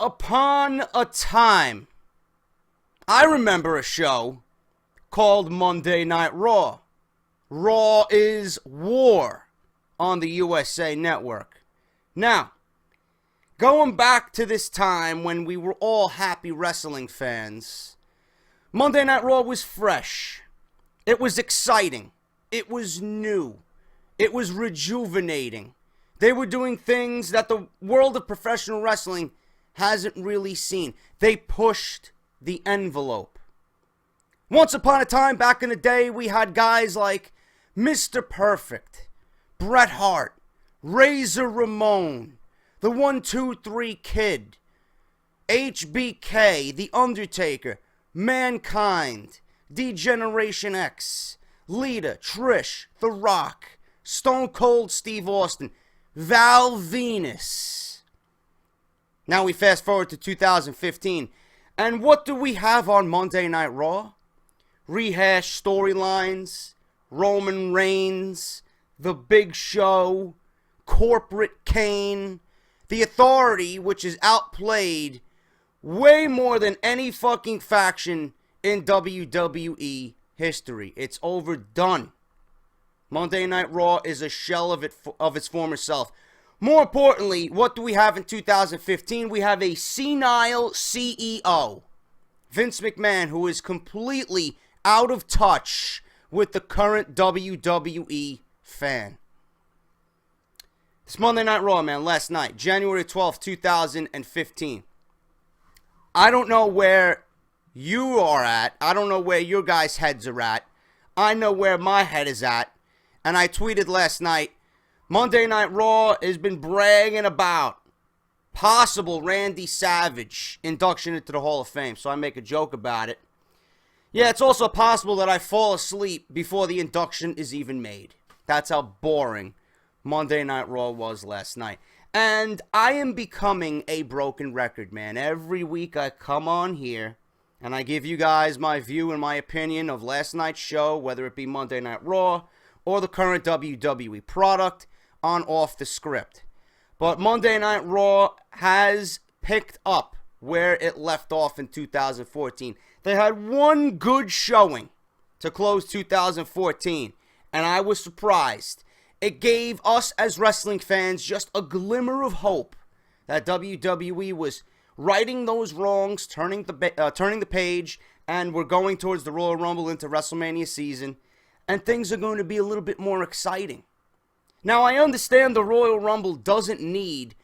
upon a time, I remember a show called Monday Night Raw. Raw is War on the USA Network. Now, going back to this time when we were all happy wrestling fans, Monday Night Raw was fresh. It was exciting. It was new. It was rejuvenating. They were doing things that the world of professional wrestling hasn't really seen. They pushed the envelope. Once upon a time, back in the day, we had guys like Mr. Perfect, Bret Hart, Razor Ramon, the 1-2-3 Kid, HBK, The Undertaker, Mankind, D-Generation X, Lita, Trish, The Rock, Stone Cold Steve Austin, Val Venus. Now we fast forward to 2015, and what do we have on Monday Night Raw? Rehash storylines, Roman Reigns, The Big Show, Corporate Kane, The Authority, which is outplayed way more than any fucking faction in WWE history. It's overdone. Monday Night Raw is a shell of its former self. More importantly, what do we have in 2015? We have a senile CEO, Vince McMahon, who is completely out of touch with the current WWE fan. This Monday Night Raw, man, last night, January 12th, 2015. I don't know where you are at. I don't know where your guys' heads are at. I know where my head is at. And I tweeted last night, Monday Night Raw has been bragging about possible Randy Savage induction into the Hall of Fame. So I make a joke about it. Yeah, it's also possible that I fall asleep before the induction is even made. That's how boring Monday Night Raw was last night. And I am becoming a broken record, man. Every week I come on here and I give you guys my view and my opinion of last night's show, whether it be Monday Night Raw or the current WWE product on Off The Script. But Monday Night Raw has picked up where it left off in 2014. They had one good showing to close 2014, and I was surprised. It gave us as wrestling fans just a glimmer of hope that WWE was righting those wrongs, turning the page, and we're going towards the Royal Rumble into WrestleMania season, and things are going to be a little bit more exciting. Now, I understand the Royal Rumble doesn't need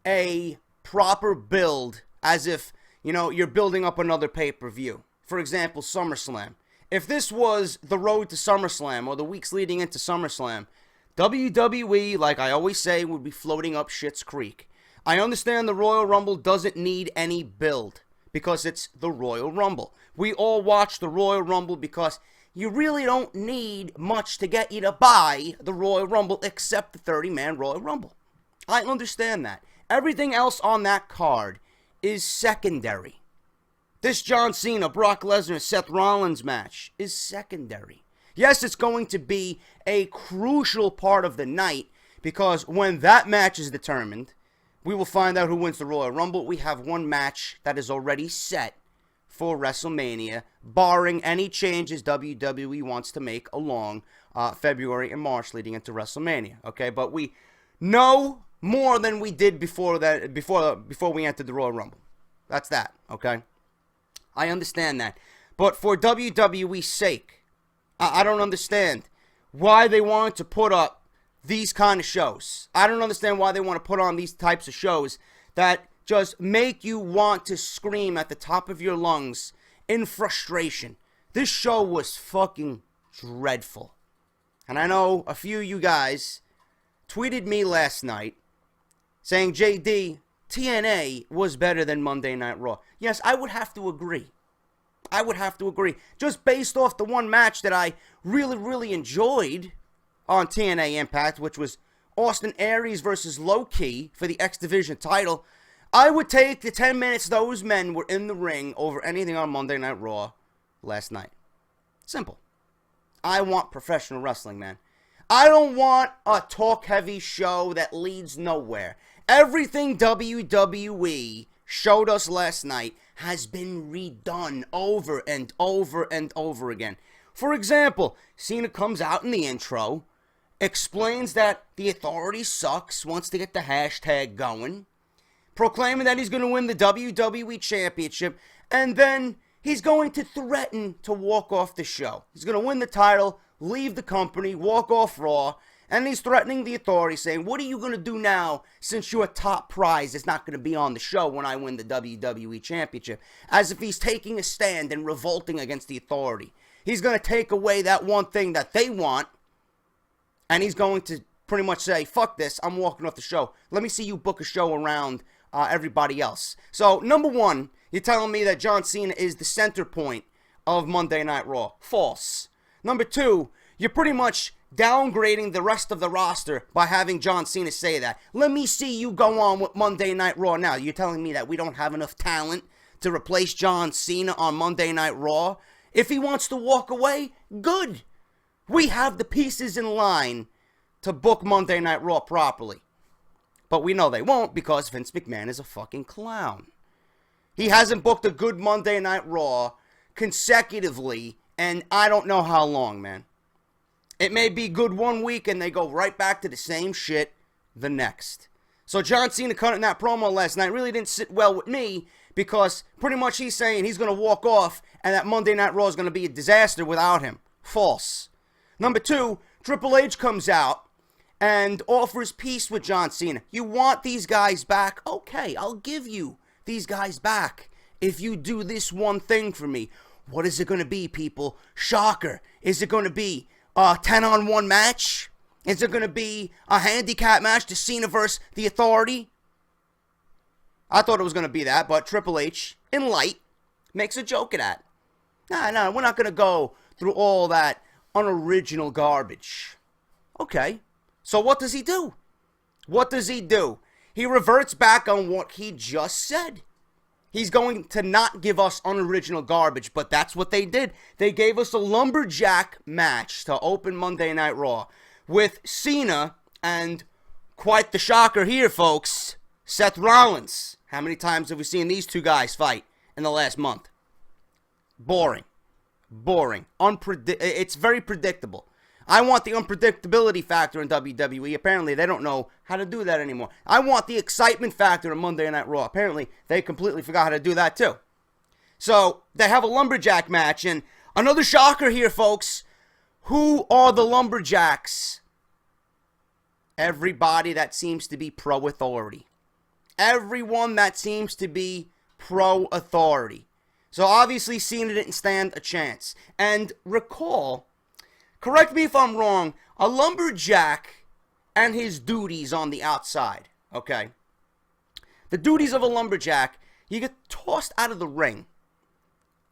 a proper build as if, you know, you're building up another pay-per-view. For example, SummerSlam. If this was the road to SummerSlam or the weeks leading into SummerSlam, WWE, like I always say, would be floating up Schitt's Creek. I understand the Royal Rumble doesn't need any build because it's the Royal Rumble. We all watch the Royal Rumble because you really don't need much to get you to buy the Royal Rumble except the 30-man Royal Rumble. I understand that. Everything else on that card is secondary. This John Cena, Brock Lesnar, Seth Rollins match is secondary. Yes, it's going to be a crucial part of the night because when that match is determined, we will find out who wins the Royal Rumble. We have one match that is already set for WrestleMania, barring any changes WWE wants to make along February and March leading into WrestleMania. Okay, but we know more than we did before we entered the Royal Rumble. That's that. Okay, I understand that, but for WWE's sake, I don't understand why they wanted to put up these kind of shows. I don't understand why they want to put on these types of shows that just make you want to scream at the top of your lungs in frustration. This show was fucking dreadful. And I know a few of you guys tweeted me last night saying, JD, TNA was better than Monday Night Raw. Yes, I would have to agree. I would have to agree. Just based off the one match that I really, really enjoyed on TNA Impact, which was Austin Aries versus Low-Ki for the X Division title, I would take the 10 minutes those men were in the ring over anything on Monday Night Raw last night. Simple. I want professional wrestling, man. I don't want a talk-heavy show that leads nowhere. Everything WWE showed us last night has been redone over and over and over again. For example, Cena comes out in the intro, explains that the Authority sucks, wants to get the hashtag going, proclaiming that he's going to win the WWE Championship, and then he's going to threaten to walk off the show. He's going to win the title, leave the company, walk off Raw, and he's threatening the Authority, saying, what are you going to do now since your top prize is not going to be on the show when I win the WWE Championship? As if he's taking a stand and revolting against the Authority. He's going to take away that one thing that they want, and he's going to pretty much say, fuck this, I'm walking off the show. Let me see you book a show around everybody else. So, number one, you're telling me that John Cena is the center point of Monday Night Raw. False. Number two, you're pretty much downgrading the rest of the roster by having John Cena say that. Let me see you go on with Monday Night Raw now. You're telling me that we don't have enough talent to replace John Cena on Monday Night Raw? If he wants to walk away, good. We have the pieces in line to book Monday Night Raw properly. But we know they won't because Vince McMahon is a fucking clown. He hasn't booked a good Monday Night Raw consecutively, and I don't know how long, man. It may be good one week, and they go right back to the same shit the next. So John Cena cutting that promo last night really didn't sit well with me because pretty much he's saying he's going to walk off and that Monday Night Raw is going to be a disaster without him. False. Number two, Triple H comes out and offers peace with John Cena. You want these guys back? Okay, I'll give you these guys back if you do this one thing for me. What is it going to be, people? Shocker. Is it going to be a 10-on-1 match? Is it going to be a handicap match to Cena versus the Authority? I thought it was going to be that, but Triple H, in light, makes a joke of that. No, we're not going to go through all that unoriginal garbage. Okay, so what does he do? What does he do? He reverts back on what he just said. He's going to not give us unoriginal garbage, but that's what they did. They gave us a lumberjack match to open Monday Night Raw with Cena and, quite the shocker here, folks, Seth Rollins. How many times have we seen these two guys fight in the last month? Boring. It's very predictable. I want the unpredictability factor in WWE. Apparently, they don't know how to do that anymore. I want the excitement factor in Monday Night Raw. Apparently, they completely forgot how to do that too. So, they have a lumberjack match. And another shocker here, folks. Who are the lumberjacks? Everybody that seems to be pro-authority. Everyone that seems to be pro-authority. So, obviously, Cena didn't stand a chance. And recall, correct me if I'm wrong, a lumberjack and his duties on the outside, okay? The duties of a lumberjack, you get tossed out of the ring.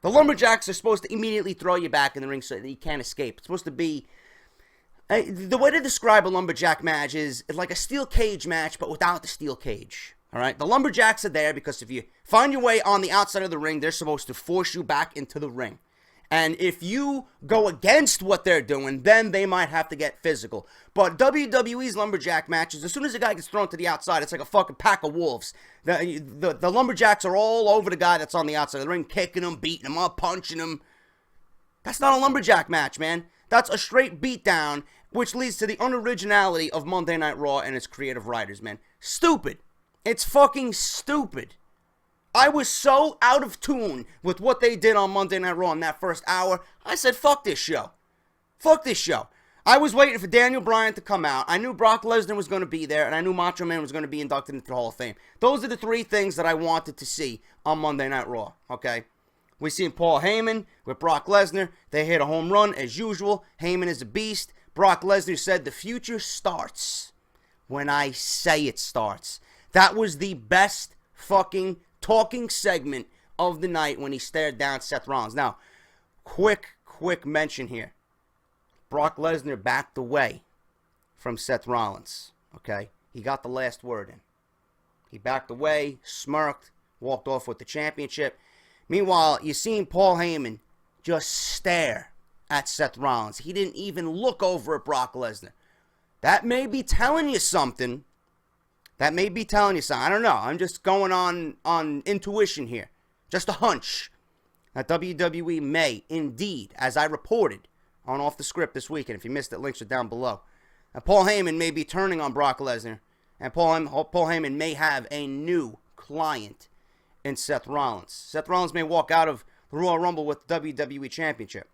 The lumberjacks are supposed to immediately throw you back in the ring so that you can't escape. It's supposed to be, the way to describe a lumberjack match is like a steel cage match, but without the steel cage. All right, the lumberjacks are there because if you find your way on the outside of the ring, they're supposed to force you back into the ring. And if you go against what they're doing, then they might have to get physical. But WWE's lumberjack matches, as soon as a guy gets thrown to the outside, it's like a fucking pack of wolves. The lumberjacks are all over the guy that's on the outside of the ring, kicking him, beating him up, punching him. That's not a lumberjack match, man. That's a straight beatdown, which leads to the unoriginality of Monday Night Raw and its creative writers, man. Stupid. It's fucking stupid. I was so out of tune with what they did on Monday Night Raw in that first hour. I said, fuck this show. Fuck this show. I was waiting for Daniel Bryan to come out. I knew Brock Lesnar was going to be there, and I knew Macho Man was going to be inducted into the Hall of Fame. Those are the three things that I wanted to see on Monday Night Raw, okay? We seen Paul Heyman with Brock Lesnar. They hit a home run as usual. Heyman is a beast. Brock Lesnar said, the future starts when I say it starts. That was the best fucking talking segment of the night when he stared down Seth Rollins. Now, quick mention here. Brock Lesnar backed away from Seth Rollins, okay? He got the last word in. He backed away, smirked, walked off with the championship. Meanwhile, you seen Paul Heyman just stare at Seth Rollins. He didn't even look over at Brock Lesnar. That may be telling you something. That may be telling you something. I don't know. I'm just going on intuition here. Just a hunch. That WWE may indeed, as I reported on Off the Script this week, and if you missed it, links are down below. Paul Heyman may be turning on Brock Lesnar, and Paul Heyman may have a new client in Seth Rollins. Seth Rollins may walk out of the Royal Rumble with the WWE Championship.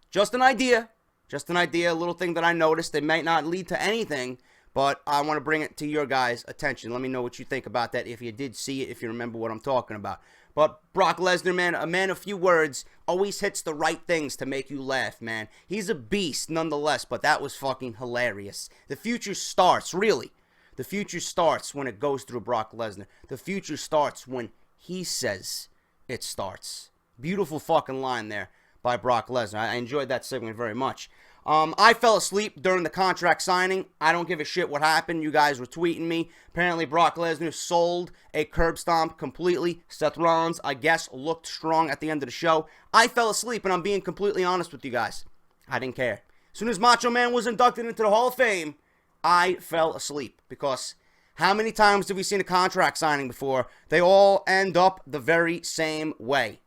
Just an idea. Just an idea, a little thing that I noticed. It might not lead to anything, but I want to bring it to your guys' attention. Let me know what you think about that, if you did see it, if you remember what I'm talking about. But Brock Lesnar, man, a man of few words, always hits the right things to make you laugh, man. He's a beast nonetheless, but that was fucking hilarious. The future starts, really. The future starts when it goes through Brock Lesnar. The future starts when he says it starts. Beautiful fucking line there by Brock Lesnar. I enjoyed that segment very much. I fell asleep during the contract signing. I don't give a shit what happened. You guys were tweeting me. Apparently, Brock Lesnar sold a curb stomp completely. Seth Rollins, I guess, looked strong at the end of the show. I fell asleep, and I'm being completely honest with you guys. I didn't care. As soon as Macho Man was inducted into the Hall of Fame, I fell asleep. Because how many times have we seen a contract signing before? They all end up the very same way.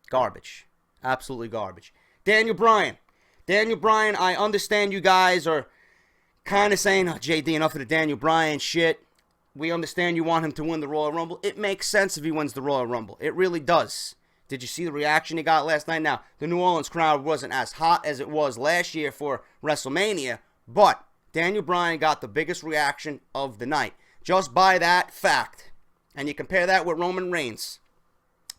Garbage. Absolutely garbage. Daniel Bryan, I understand you guys are kind of saying, oh, JD, enough of the Daniel Bryan shit. We understand you want him to win the Royal Rumble. It makes sense if he wins the Royal Rumble. It really does. Did you see the reaction he got last night? Now, the New Orleans crowd wasn't as hot as it was last year for WrestleMania, but Daniel Bryan got the biggest reaction of the night. Just by that fact. And you compare that with Roman Reigns.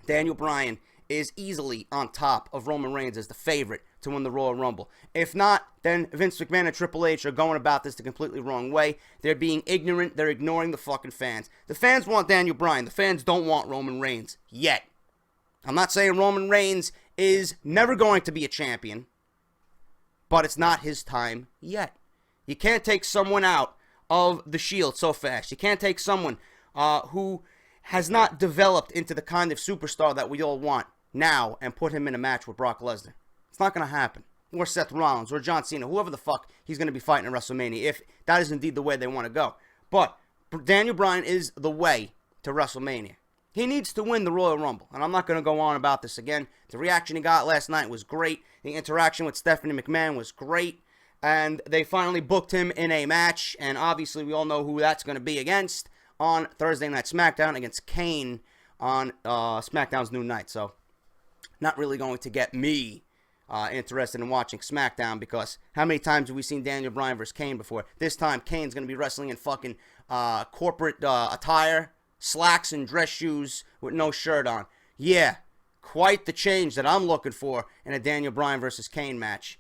Daniel Bryan is easily on top of Roman Reigns as the favorite to win the Royal Rumble. If not, then Vince McMahon and Triple H are going about this the completely wrong way. They're being ignorant. They're ignoring the fucking fans. The fans want Daniel Bryan. The fans don't want Roman Reigns yet. I'm not saying Roman Reigns is never going to be a champion, but it's not his time yet. You can't take someone out of the Shield so fast. You can't take someone who has not developed into the kind of superstar that we all want now and put him in a match with Brock Lesnar. It's not going to happen. Or Seth Rollins or John Cena, whoever the fuck he's going to be fighting at WrestleMania, if that is indeed the way they want to go. But Daniel Bryan is the way to WrestleMania. He needs to win the Royal Rumble, and I'm not going to go on about this again. The reaction he got last night was great. The interaction with Stephanie McMahon was great, and they finally booked him in a match, and obviously we all know who that's going to be against on Thursday Night SmackDown against Kane on SmackDown's New Night. So, not really going to get me interested in watching SmackDown, because how many times have we seen Daniel Bryan versus Kane before? This time, Kane's going to be wrestling in fucking corporate attire, slacks and dress shoes with no shirt on. Yeah, quite the change that I'm looking for in a Daniel Bryan versus Kane match.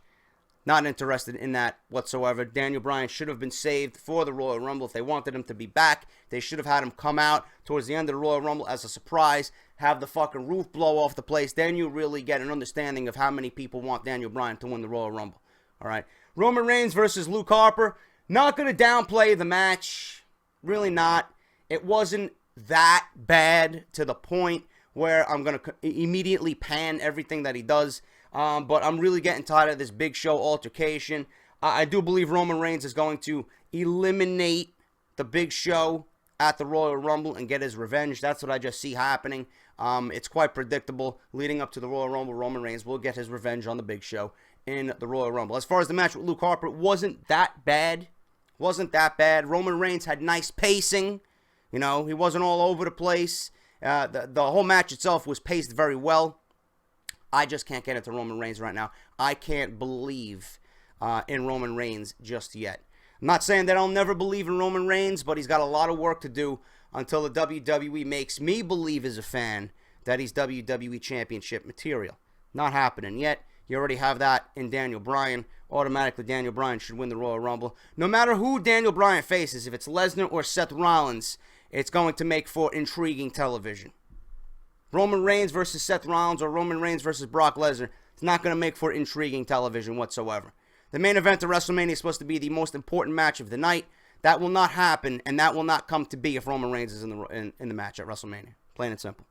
Not interested in that whatsoever. Daniel Bryan should have been saved for the Royal Rumble. If they wanted him to be back, they should have had him come out towards the end of the Royal Rumble as a surprise, have the fucking roof blow off the place. Then you really get an understanding of how many people want Daniel Bryan to win the Royal Rumble. All right. Roman Reigns versus Luke Harper. Not going to downplay the match. Really not. It wasn't that bad to the point where I'm going to immediately pan everything that he does. But I'm really getting tired of this Big Show altercation. I do believe Roman Reigns is going to eliminate the Big Show at the Royal Rumble and get his revenge. That's what I just see happening. It's quite predictable. Leading up to the Royal Rumble, Roman Reigns will get his revenge on the Big Show in the Royal Rumble. As far as the match with Luke Harper, it wasn't that bad. Roman Reigns had nice pacing. You know, he wasn't all over the place. The whole match itself was paced very well. I just can't get into Roman Reigns right now. I can't believe in Roman Reigns just yet. I'm not saying that I'll never believe in Roman Reigns, but he's got a lot of work to do until the WWE makes me believe as a fan that he's WWE Championship material. Not happening yet. You already have that in Daniel Bryan. Automatically, Daniel Bryan should win the Royal Rumble. No matter who Daniel Bryan faces, if it's Lesnar or Seth Rollins, it's going to make for intriguing television. Roman Reigns versus Seth Rollins or Roman Reigns versus Brock Lesnar, it's not going to make for intriguing television whatsoever. The main event of WrestleMania is supposed to be the most important match of the night. That will not happen, and that will not come to be if Roman Reigns is in the match at WrestleMania. Plain and simple.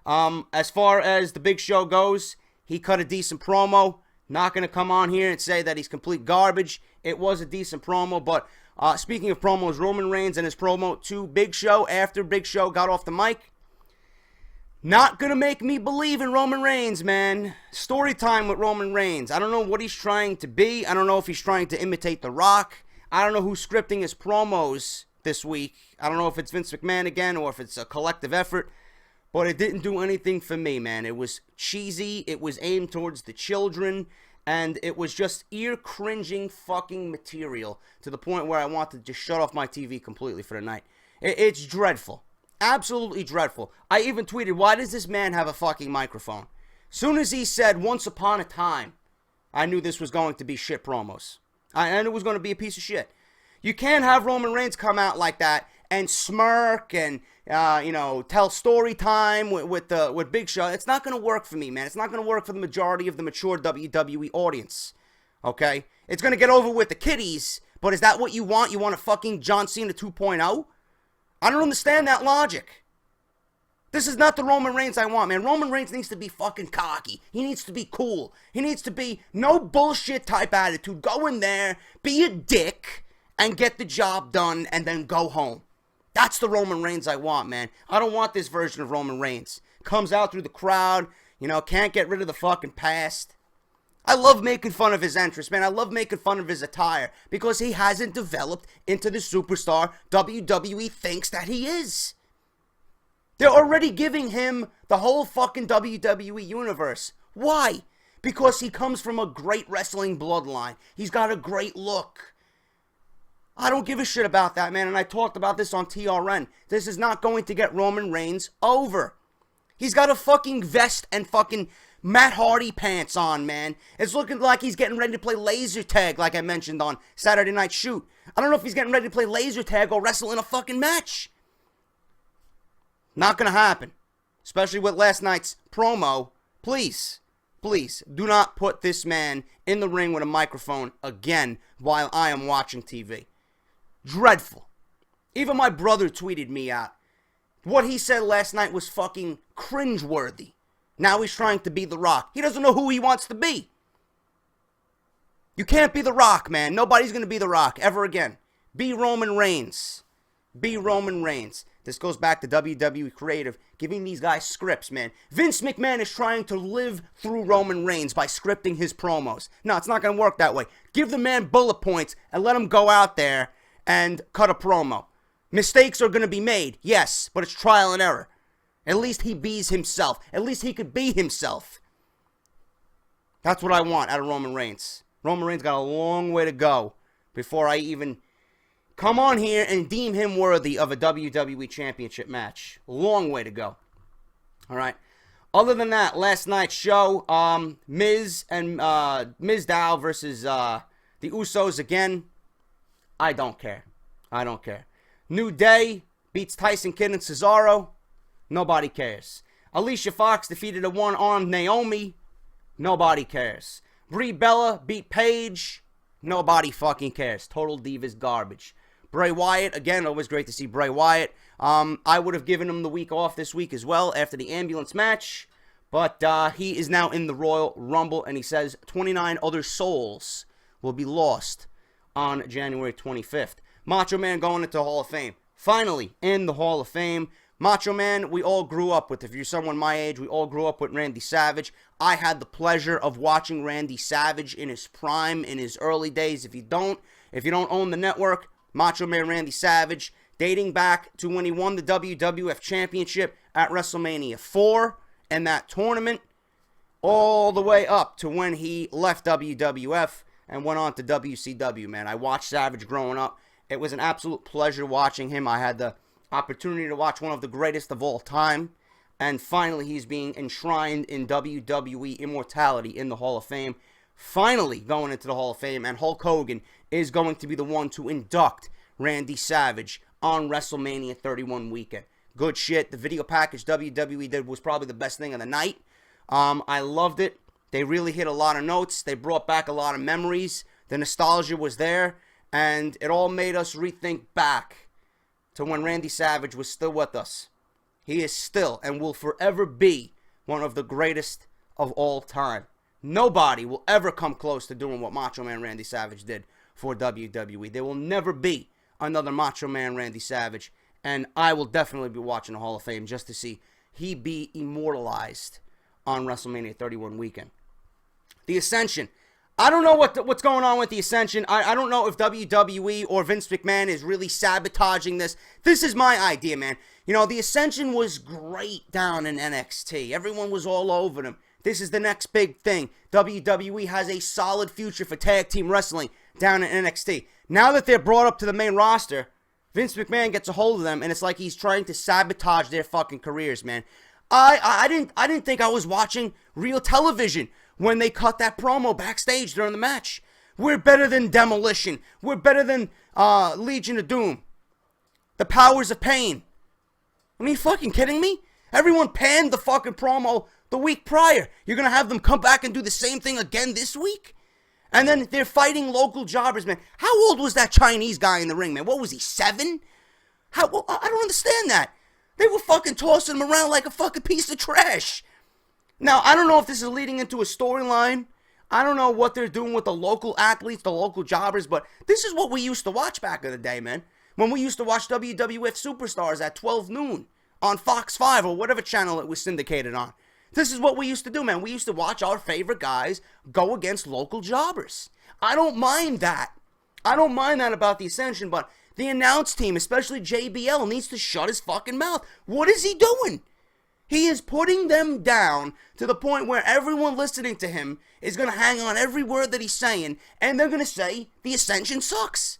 As far as the Big Show goes, he cut a decent promo. Not going to come on here and say that he's complete garbage. It was a decent promo, but Speaking of promos, Roman Reigns and his promo to Big Show after Big Show got off the mic. Not gonna make me believe in Roman Reigns, man. Story time with Roman Reigns. I don't know what he's trying to be. I don't know if he's trying to imitate The Rock. I don't know who's scripting his promos this week. I don't know if it's Vince McMahon again or if it's a collective effort. But it didn't do anything for me, man. It was cheesy. It was aimed towards the children. And it was just ear-cringing fucking material to the point where I wanted to just shut off my TV completely for the night. It's dreadful. Absolutely dreadful. I even tweeted, why does this man have a fucking microphone? Soon as he said, once upon a time, I knew this was going to be shit promos. I knew it was going to be a piece of shit. You can't have Roman Reigns come out like that and smirk and, tell story time with Big Show. It's not going to work for me, man. It's not going to work for the majority of the mature WWE audience. Okay? It's going to get over with the kiddies, but is that what you want? You want a fucking John Cena 2.0? I don't understand that logic. This is not the Roman Reigns I want, man. Roman Reigns needs to be fucking cocky. He needs to be cool. He needs to be no bullshit type attitude. Go in there, be a dick, and get the job done, and then go home. That's the Roman Reigns I want, man. I don't want this version of Roman Reigns. Comes out through the crowd, can't get rid of the fucking past. I love making fun of his entrance, man. I love making fun of his attire because he hasn't developed into the superstar WWE thinks that he is. They're already giving him the whole fucking WWE universe. Why? Because he comes from a great wrestling bloodline. He's got a great look. I don't give a shit about that, man, and I talked about this on TRN. This is not going to get Roman Reigns over. He's got a fucking vest and fucking Matt Hardy pants on, man. It's looking like he's getting ready to play laser tag, like I mentioned on Saturday Night Shoot. I don't know if he's getting ready to play laser tag or wrestle in a fucking match. Not gonna happen. Especially with last night's promo. Please, do not put this man in the ring with a microphone again while I am watching TV. Dreadful. Even my brother tweeted me out. What he said last night was fucking cringeworthy. Now he's trying to be The Rock. He doesn't know who he wants to be. You can't be The Rock, man. Nobody's going to be The Rock ever again. Be Roman Reigns. Be Roman Reigns. This goes back to WWE Creative giving these guys scripts, man. Vince McMahon is trying to live through Roman Reigns by scripting his promos. No, it's not going to work that way. Give the man bullet points and let him go out there and cut a promo. Mistakes are going to be made, yes, but it's trial and error. At least he bees himself. At least he could be himself. That's what I want out of Roman Reigns. Roman Reigns got a long way to go before I even come on here and deem him worthy of a WWE Championship match. Long way to go. All right. Other than that, last night's show, Miz Dow versus the Usos again. I don't care. New Day beats Tyson Kidd and Cesaro. Nobody cares. Alicia Fox defeated a one-armed Naomi. Nobody cares. Brie Bella beat Paige. Nobody fucking cares. Total Divas garbage. Bray Wyatt, again, always great to see Bray Wyatt. I would have given him the week off this week as well after the ambulance match. But he is now in the Royal Rumble, and he says 29 other souls will be lost on January 25th. Macho Man going into the Hall of Fame. Finally, in the Hall of Fame. Macho Man, we all grew up with. If you're someone my age, we all grew up with Randy Savage. I had the pleasure of watching Randy Savage in his prime, in his early days. If you don't own the network, Macho Man Randy Savage, dating back to when he won the WWF Championship at WrestleMania 4 and that tournament, all the way up to when he left WWF and went on to WCW, man. I watched Savage growing up. It was an absolute pleasure watching him. I had the opportunity to watch one of the greatest of all time. And finally, he's being enshrined in WWE immortality in the Hall of Fame. Finally going into the Hall of Fame. And Hulk Hogan is going to be the one to induct Randy Savage on WrestleMania 31 weekend. Good shit. The video package WWE did was probably the best thing of the night. I loved it. They really hit a lot of notes. They brought back a lot of memories. The nostalgia was there. And it all made us rethink back to when Randy Savage was still with us. He is still and will forever be one of the greatest of all time. Nobody will ever come close to doing what Macho Man Randy Savage did. for WWE. There will never be another Macho Man Randy Savage, and I will definitely be watching the Hall of Fame just to see he be immortalized on WrestleMania 31 weekend. The Ascension. I don't know what's going on with the Ascension. I don't know if WWE or Vince McMahon is really sabotaging this. This is my idea, man. You know, the Ascension was great down in NXT. Everyone was all over them. This is the next big thing. WWE has a solid future for tag team wrestling down in NXT. Now that they're brought up to the main roster, Vince McMahon gets a hold of them, and it's like he's trying to sabotage their fucking careers, man. I didn't think I was watching real television when they cut that promo backstage during the match. We're better than Demolition. We're better than Legion of Doom. The Powers of Pain. I mean, fucking kidding me? Everyone panned the fucking promo the week prior. You're going to have them come back and do the same thing again this week? And then they're fighting local jobbers, man. How old was that Chinese guy in the ring, man? What was he, 7? Well, I don't understand that. They were fucking tossing him around like a fucking piece of trash. Now, I don't know if this is leading into a storyline. I don't know what they're doing with the local athletes, the local jobbers, but this is what we used to watch back in the day, man. When we used to watch WWF Superstars at 12 noon on Fox 5 or whatever channel it was syndicated on. This is what we used to do, man. We used to watch our favorite guys go against local jobbers. I don't mind that. I don't mind that about the Ascension, but the announce team, especially JBL, needs to shut his fucking mouth. What is he doing? He is putting them down to the point where everyone listening to him is going to hang on every word that he's saying, and they're going to say the Ascension sucks.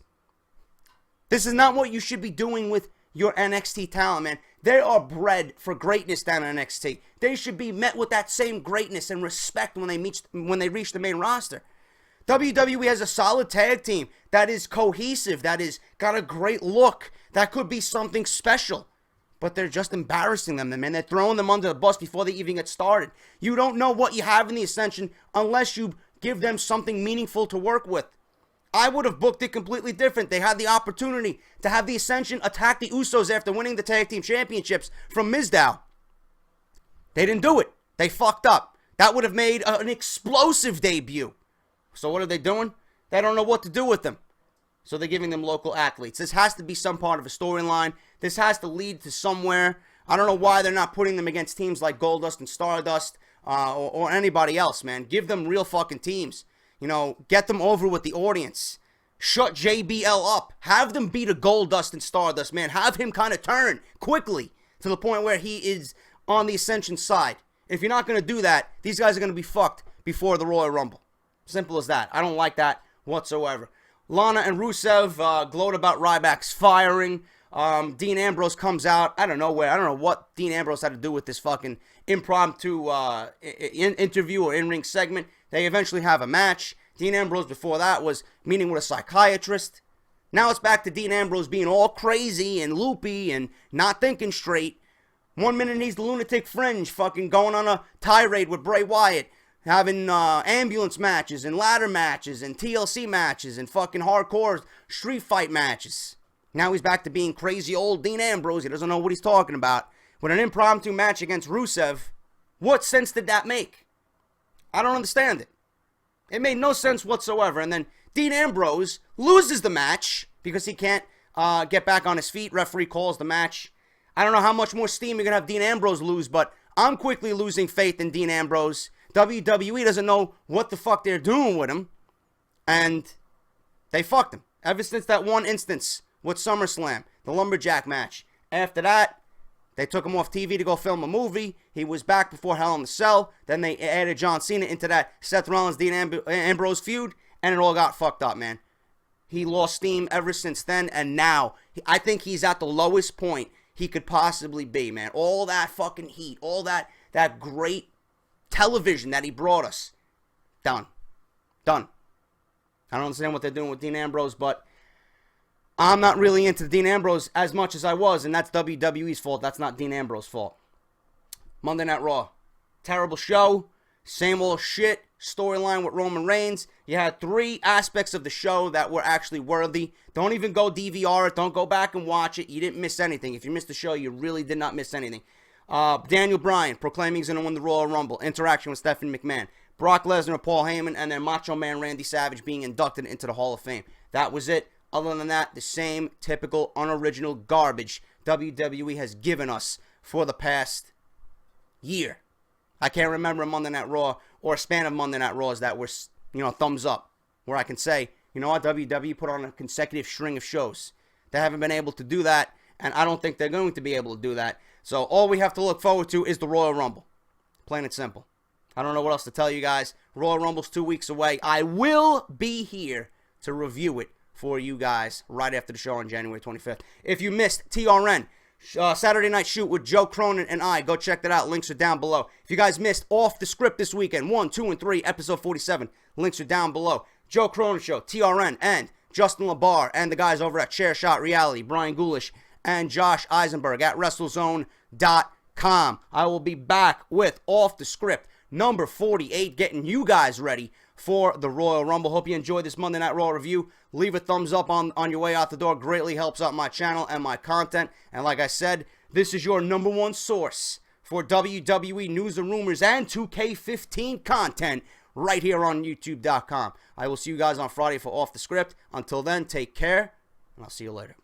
This is not what you should be doing with your NXT talent, man. They are bred for greatness down in NXT. They should be met with that same greatness and respect when they reach the main roster. WWE has a solid tag team that is cohesive, that is got a great look, that could be something special. But they're just embarrassing them, man. They're throwing them under the bus before they even get started. You don't know what you have in the Ascension unless you give them something meaningful to work with. I would have booked it completely different. They had the opportunity to have the Ascension attack the Usos after winning the tag team championships from Mizdow. They didn't do it. They fucked up. That would have made an explosive debut. So what are they doing? They don't know what to do with them. So they're giving them local athletes. This has to be some part of a storyline. This has to lead to somewhere. I don't know why they're not putting them against teams like Goldust and Stardust or anybody else, man. Give them real fucking teams. You know, get them over with the audience. Shut JBL up. Have them beat a Goldust and Stardust, man. Have him kind of turn quickly to the point where he is on the Ascension side. If you're not going to do that, these guys are going to be fucked before the Royal Rumble. Simple as that. I don't like that whatsoever. Lana and Rusev gloat about Ryback's firing. Dean Ambrose comes out. I don't know what Dean Ambrose had to do with this fucking impromptu interview or in-ring segment. They eventually have a match. Dean Ambrose before that was meeting with a psychiatrist. Now it's back to Dean Ambrose being all crazy and loopy and not thinking straight. 1 minute he's the lunatic fringe, fucking going on a tirade with Bray Wyatt. Having ambulance matches and ladder matches and TLC matches and fucking hardcore street fight matches. Now he's back to being crazy old Dean Ambrose. He doesn't know what he's talking about. With an impromptu match against Rusev, what sense did that make? I don't understand it. It made no sense whatsoever. And then Dean Ambrose loses the match because he can't get back on his feet. Referee calls the match. I don't know how much more steam you're going to have Dean Ambrose lose, but I'm quickly losing faith in Dean Ambrose. WWE doesn't know what the fuck they're doing with him. And they fucked him. Ever since that one instance with SummerSlam, the Lumberjack match. After that, they took him off TV to go film a movie. He was back before Hell in the Cell. Then they added John Cena into that Seth Rollins-Dean Ambrose feud. And it all got fucked up, man. He lost steam ever since then. And now, I think he's at the lowest point he could possibly be, man. All that fucking heat. All that great television that he brought us. Done. I don't understand what they're doing with Dean Ambrose, but I'm not really into Dean Ambrose as much as I was, and that's WWE's fault. That's not Dean Ambrose's fault. Monday Night Raw. Terrible show. Same old shit. Storyline with Roman Reigns. You had 3 aspects of the show that were actually worthy. Don't even go DVR it. Don't go back and watch it. You didn't miss anything. If you missed the show, you really did not miss anything. Daniel Bryan proclaiming he's going to win the Royal Rumble. Interaction with Stephanie McMahon. Brock Lesnar and Paul Heyman, and then Macho Man Randy Savage being inducted into the Hall of Fame. That was it. Other than that, the same typical unoriginal garbage WWE has given us for the past year. I can't remember a Monday Night Raw or a span of Monday Night Raws that were, thumbs up, where I can say, you know what, WWE put on a consecutive string of shows. They haven't been able to do that, and I don't think they're going to be able to do that. So all we have to look forward to is the Royal Rumble. Plain and simple. I don't know what else to tell you guys. Royal Rumble's 2 weeks away. I will be here to review it for you guys right after the show on January 25th. If you missed TRN, Saturday Night Shoot with Joe Cronin and I, go check that out. Links are down below. If you guys missed Off The Script this weekend, 1, 2, and 3, episode 47, links are down below. Joe Cronin Show, TRN, and Justin LaBar, and the guys over at Chairshot Reality, Brian Ghoulish and Josh Eisenberg at WrestleZone.com. I will be back with Off The Script, number 48, getting you guys ready for the Royal Rumble. Hope you enjoyed this Monday Night Raw review. Leave a thumbs up on your way out the door. Greatly helps out my channel and my content. And like I said, this is your number one source for WWE news and rumors and 2K15 content right here on YouTube.com. I will see you guys on Friday for Off The Script. Until then, take care, and I'll see you later.